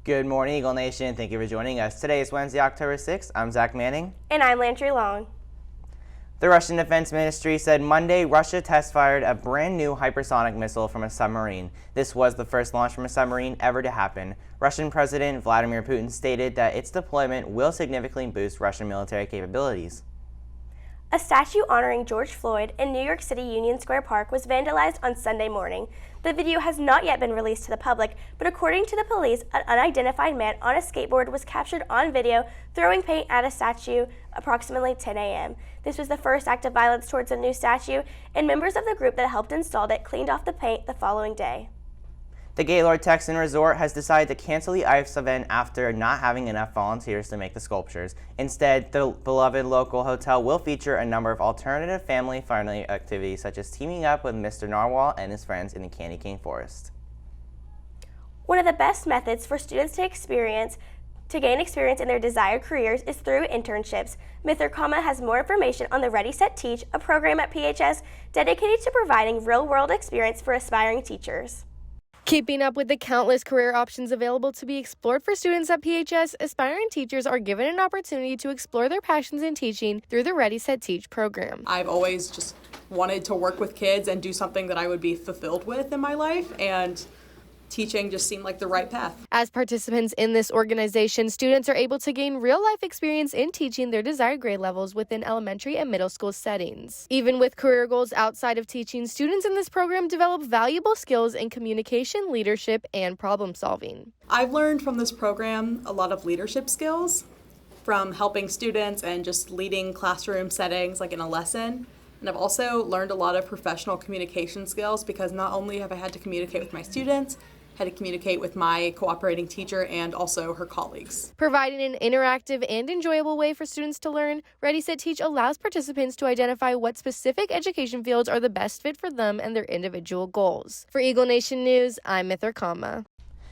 Good morning, Eagle Nation. Thank you for joining us. Today is Wednesday, October 6th. I'm Zach Manning. And I'm Lantry Long. The Russian Defense Ministry said Monday Russia test-fired a brand new hypersonic missile from a submarine. This was the first launch from a submarine ever to happen. Russian President Vladimir Putin stated that its deployment will significantly boost Russian military capabilities. A statue honoring George Floyd in New York City Union Square Park was vandalized on Sunday morning. The video has not yet been released to the public, but according to the police, an unidentified man on a skateboard was captured on video throwing paint at a statue approximately 10 a.m. This was the first act of violence towards a new statue, and members of the group that helped install it cleaned off the paint the following day. The Gaylord Texan Resort has decided to cancel the ice event after not having enough volunteers to make the sculptures. Instead, the beloved local hotel will feature a number of alternative family-friendly activities, such as teaming up with Mr. Narwhal and his friends in the Candy Cane Forest. One of the best methods for students to gain experience in their desired careers is through internships. Mr. has more information on the Ready, Set, Teach, a program at PHS dedicated to providing real-world experience for aspiring teachers. Keeping up with the countless career options available to be explored for students at PHS, aspiring teachers are given an opportunity to explore their passions in teaching through the Ready, Set, Teach program. I've always just wanted to work with kids and do something that I would be fulfilled with in my life, and teaching just seemed like the right path. As participants in this organization, students are able to gain real-life experience in teaching their desired grade levels within elementary and middle school settings. Even with career goals outside of teaching, students in this program develop valuable skills in communication, leadership, and problem solving. I've learned from this program a lot of leadership skills from helping students and just leading classroom settings like in a lesson. And I've also learned a lot of professional communication skills because not only have I had to communicate with my students, had to communicate with my cooperating teacher and also her colleagues. Providing an interactive and enjoyable way for students to learn, Ready, Set, Teach allows participants to identify what specific education fields are the best fit for them and their individual goals. For Eagle Nation News, I'm Mither Kama.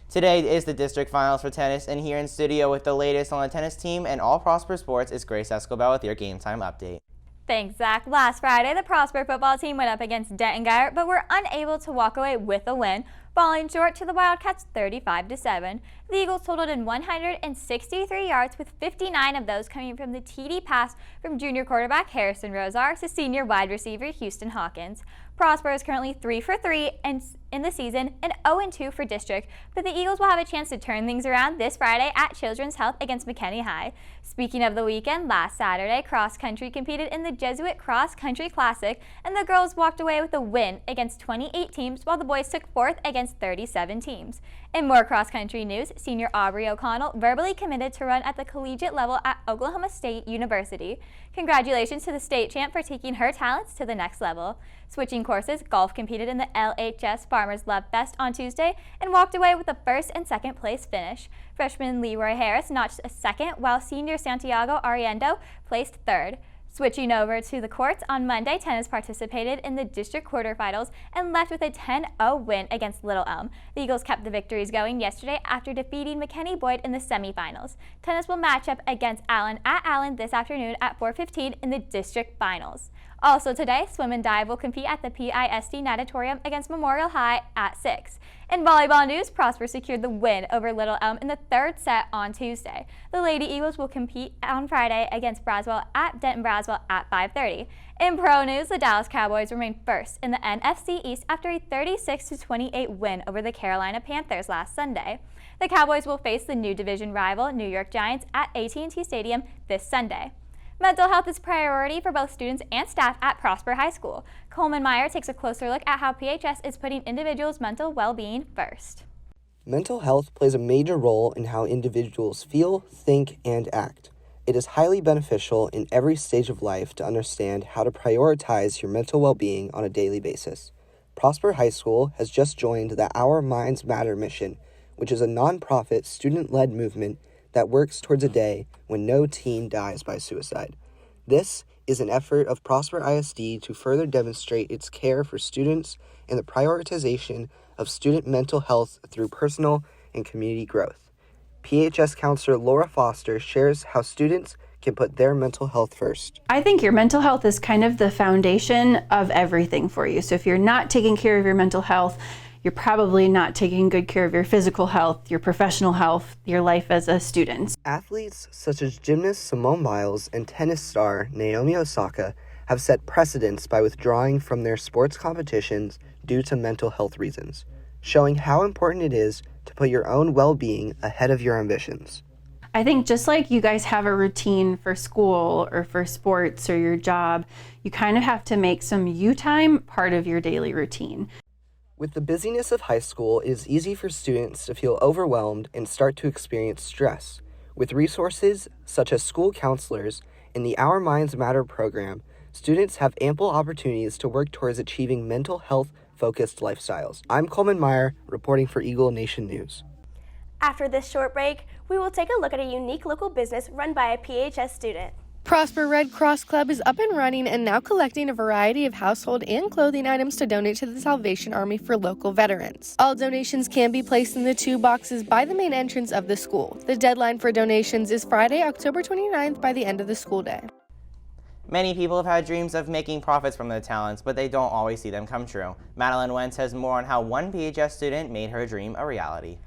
Today is the district finals for tennis, and here in studio with the latest on the tennis team and all Prosper Sports is Grace Escobar with your Game Time update. Thanks, Zach. Last Friday, the Prosper football team went up against Denton Guyer, but were unable to walk away with a win, falling short to the Wildcats 35-7. The Eagles totaled in 163 yards, with 59 of those coming from the TD pass from junior quarterback Harrison Rosar to senior wide receiver Houston Hawkins. Prosper is currently 3 for 3 in the season and 0-2 for district, but the Eagles will have a chance to turn things around this Friday at Children's Health against McKinney High. Speaking of the weekend, last Saturday, cross country competed in the Jesuit Cross Country Classic, and the girls walked away with a win against 28 teams, while the boys took fourth against 37 teams. In more cross country news, senior Aubrey O'Connell verbally committed to run at the collegiate level at Oklahoma State University. Congratulations to the state champ for taking her talents to the next level. Switching courses, golf competed in the LHS Farmers Love Fest on Tuesday and walked away with a first and second place finish. Freshman Leroy Harris notched a second, while senior Santiago Ariendo placed third. Switching over to the courts, on Monday, tennis participated in the district quarterfinals and left with a 10-0 win against Little Elm. The Eagles kept the victories going yesterday after defeating McKinney Boyd in the semifinals. Tennis will match up against Allen at Allen this afternoon at 4:15 in the district finals. Also today, swim and dive will compete at the PISD Natatorium against Memorial High at 6. In volleyball news, Prosper secured the win over Little Elm in the third set on Tuesday. The Lady Eagles will compete on Friday against Braswell at Denton Braswell at 5:30. In pro news, the Dallas Cowboys remain first in the NFC East after a 36-28 win over the Carolina Panthers last Sunday. The Cowboys will face the new division rival, New York Giants, at AT&T Stadium this Sunday. Mental health is priority for both students and staff at Prosper High School. Coleman Meyer takes a closer look at how PHS is putting individuals' mental well-being first. Mental health plays a major role in how individuals feel, think, and act. It is highly beneficial in every stage of life to understand how to prioritize your mental well-being on a daily basis. Prosper High School has just joined the Our Minds Matter mission, which is a nonprofit student-led movement that works towards a day when no teen dies by suicide. This is an effort of Prosper ISD to further demonstrate its care for students and the prioritization of student mental health through personal and community growth. PHS counselor Laura Foster shares how students can put their mental health first. I think your mental health is kind of the foundation of everything for you. So if you're not taking care of your mental health, you're probably not taking good care of your physical health, your professional health, your life as a student. Athletes such as gymnast Simone Biles and tennis star Naomi Osaka have set precedents by withdrawing from their sports competitions due to mental health reasons, showing how important it is to put your own well-being ahead of your ambitions. I think just like you guys have a routine for school or for sports or your job, you kind of have to make some you time part of your daily routine. With the busyness of high school, it is easy for students to feel overwhelmed and start to experience stress. With resources such as school counselors and the Our Minds Matter program, students have ample opportunities to work towards achieving mental health-focused lifestyles. I'm Coleman Meyer, reporting for Eagle Nation News. After this short break, we will take a look at a unique local business run by a PHS student. Prosper Red Cross Club is up and running and now collecting a variety of household and clothing items to donate to the Salvation Army for local veterans. All donations can be placed in the 2 boxes by the main entrance of the school. The deadline for donations is Friday, October 29th by the end of the school day. Many people have had dreams of making profits from their talents, but they don't always see them come true. Madeline Wentz has more on how one PHS student made her dream a reality.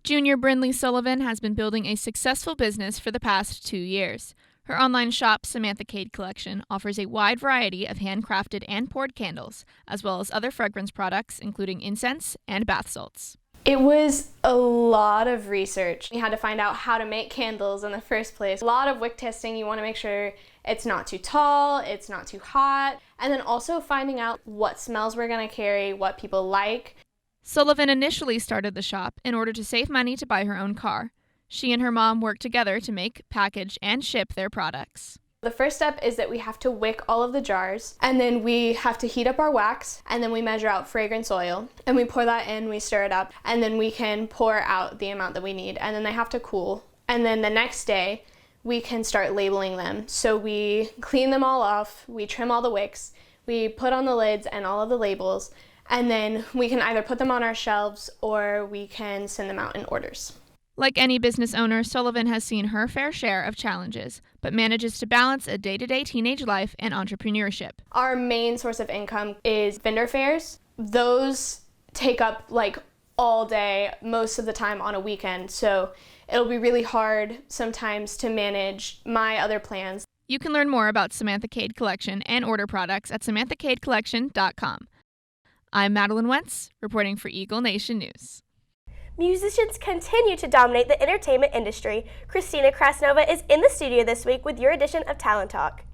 Junior Brindley Sullivan has been building a successful business for the past 2 years. Her online shop, Samantha Cade Collection, offers a wide variety of handcrafted and poured candles, as well as other fragrance products, including incense and bath salts. It was a lot of research. We had to find out how to make candles in the first place. A lot of wick testing. You want to make sure it's not too tall, it's not too hot, and then also finding out what smells we're going to carry, what people like. Sullivan initially started the shop in order to save money to buy her own car. She and her mom worked together to make, package, and ship their products. The first step is that we have to wick all of the jars, and then we have to heat up our wax, and then we measure out fragrance oil, and we pour that in, we stir it up, and then we can pour out the amount that we need, and then they have to cool. And then the next day, we can start labeling them. So we clean them all off, we trim all the wicks, we put on the lids and all of the labels, and then we can either put them on our shelves or we can send them out in orders. Like any business owner, Sullivan has seen her fair share of challenges, but manages to balance a day-to-day teenage life and entrepreneurship. Our main source of income is vendor fairs. Those take up like all day, most of the time on a weekend, so it'll be really hard sometimes to manage my other plans. You can learn more about Samantha Cade Collection and order products at SamanthaCadeCollection.com. I'm Madeline Wentz, reporting for Eagle Nation News. Musicians continue to dominate the entertainment industry. Christina Krasnova is in the studio this week with your edition of Talent Talk.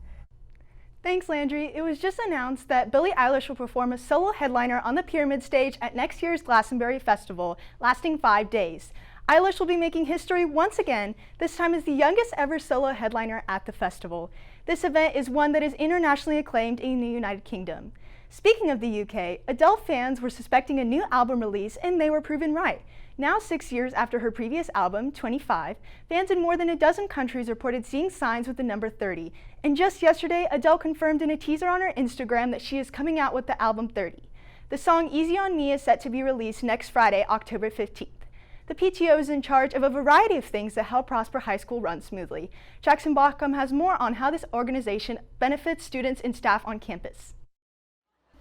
Thanks, Landry. It was just announced that Billie Eilish will perform a solo headliner on the Pyramid stage at next year's Glastonbury Festival, lasting 5 days. Eilish will be making history once again, this time as the youngest ever solo headliner at the festival. This event is one that is internationally acclaimed in the United Kingdom. Speaking of the UK, Adele fans were suspecting a new album release, and they were proven right. Now 6 years after her previous album, 25, fans in more than a dozen countries reported seeing signs with the number 30. And just yesterday, Adele confirmed in a teaser on her Instagram that she is coming out with the album 30. The song Easy on Me is set to be released next Friday, October 15th. The PTO is in charge of a variety of things that help Prosper High School run smoothly. Jackson Bauckham has more on how this organization benefits students and staff on campus.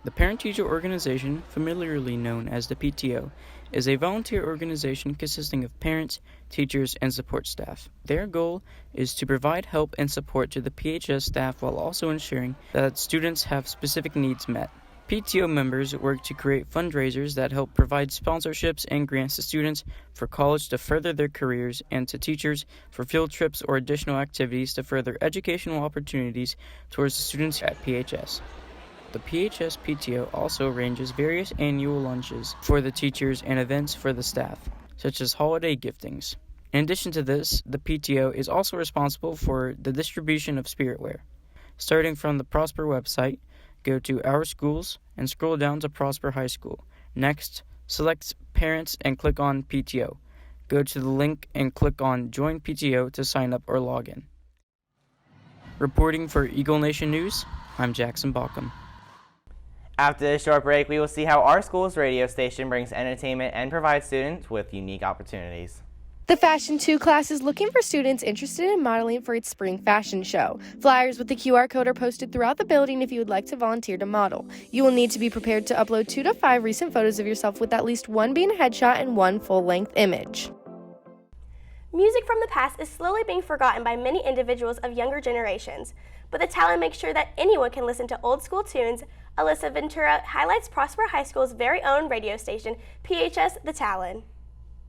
The parent-teacher organization, familiarly known as the PTO, is a volunteer organization consisting of parents, teachers, and support staff. Their goal is to provide help and support to the PHS staff while also ensuring that students have specific needs met. PTO members work to create fundraisers that help provide sponsorships and grants to students for college to further their careers and to teachers for field trips or additional activities to further educational opportunities towards the students at PHS. The PHS PTO also arranges various annual lunches for the teachers and events for the staff, such as holiday giftings. In addition to this, the PTO is also responsible for the distribution of spiritware. Starting from the Prosper website, go to Our Schools and scroll down to Prosper High School. Next, select Parents and click on PTO. Go to the link and click on Join PTO to sign up or log in. Reporting for Eagle Nation News, I'm Jackson Bauckham. After this short break, we will see how our school's radio station brings entertainment and provides students with unique opportunities. The Fashion 2 class is looking for students interested in modeling for its spring fashion show. Flyers with the QR code are posted throughout the building if you would like to volunteer to model. You will need to be prepared to upload 2 to 5 recent photos of yourself with at least one being a headshot and one full-length image. Music from the past is slowly being forgotten by many individuals of younger generations, but the Talon makes sure that anyone can listen to old school tunes. Alyssa Ventura highlights Prospero High School's very own radio station, PHS The Talon.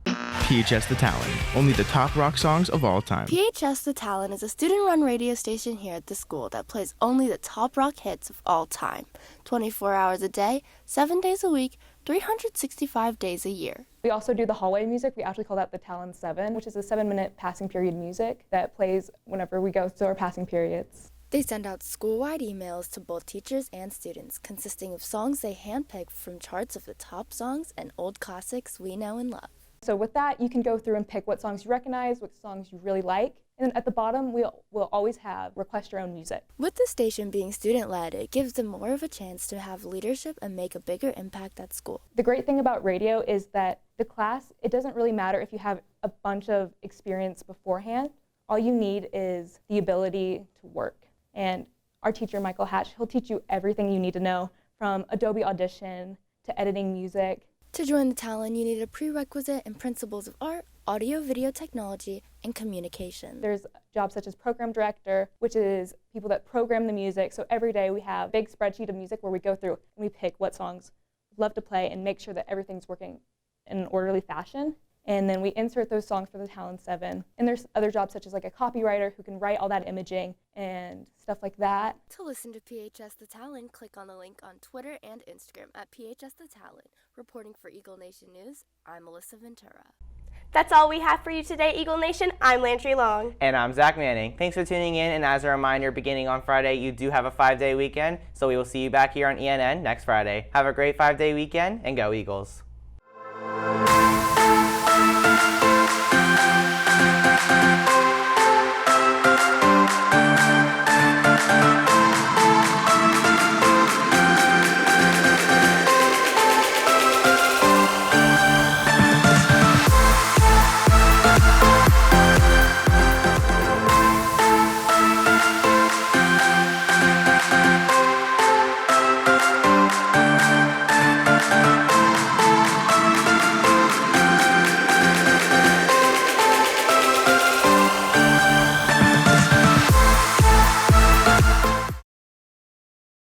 PHS The Talon, only the top rock songs of all time. PHS The Talon is a student-run radio station here at the school that plays only the top rock hits of all time, 24 hours a day, 7 days a week, 365 days a year. We also do the hallway music. We actually call that the Talon 7, which is a 7-minute passing period music that plays whenever we go through our passing periods. They send out school-wide emails to both teachers and students, consisting of songs they handpick from charts of the top songs and old classics we know and love. So with that, you can go through and pick what songs you recognize, what songs you really like. And then at the bottom, we'll always have request your own music. With the station being student-led, it gives them more of a chance to have leadership and make a bigger impact at school. The great thing about radio is that the class, it doesn't really matter if you have a bunch of experience beforehand. All you need is the ability to work. And our teacher, Michael Hatch, he'll teach you everything you need to know, from Adobe Audition to editing music. To join the Talon, you need a prerequisite in principles of art, audio, video technology, and communication. There's jobs such as program director, which is people that program the music. So every day we have a big spreadsheet of music where we go through and we pick what songs we'd love to play and make sure that everything's working in an orderly fashion. And then we insert those songs for the Talon 7. And there's other jobs such as like a copywriter who can write all that imaging and stuff like that. To listen to PHS The Talon, click on the link on Twitter and Instagram at PHS The Talon. Reporting for Eagle Nation News, I'm Alyssa Ventura. That's all we have for you today, Eagle Nation. I'm Landry Long. And I'm Zach Manning. Thanks for tuning in, and as a reminder, beginning on Friday, you do have a 5-day weekend, so we will see you back here on ENN next Friday. Have a great 5-day weekend, and go Eagles.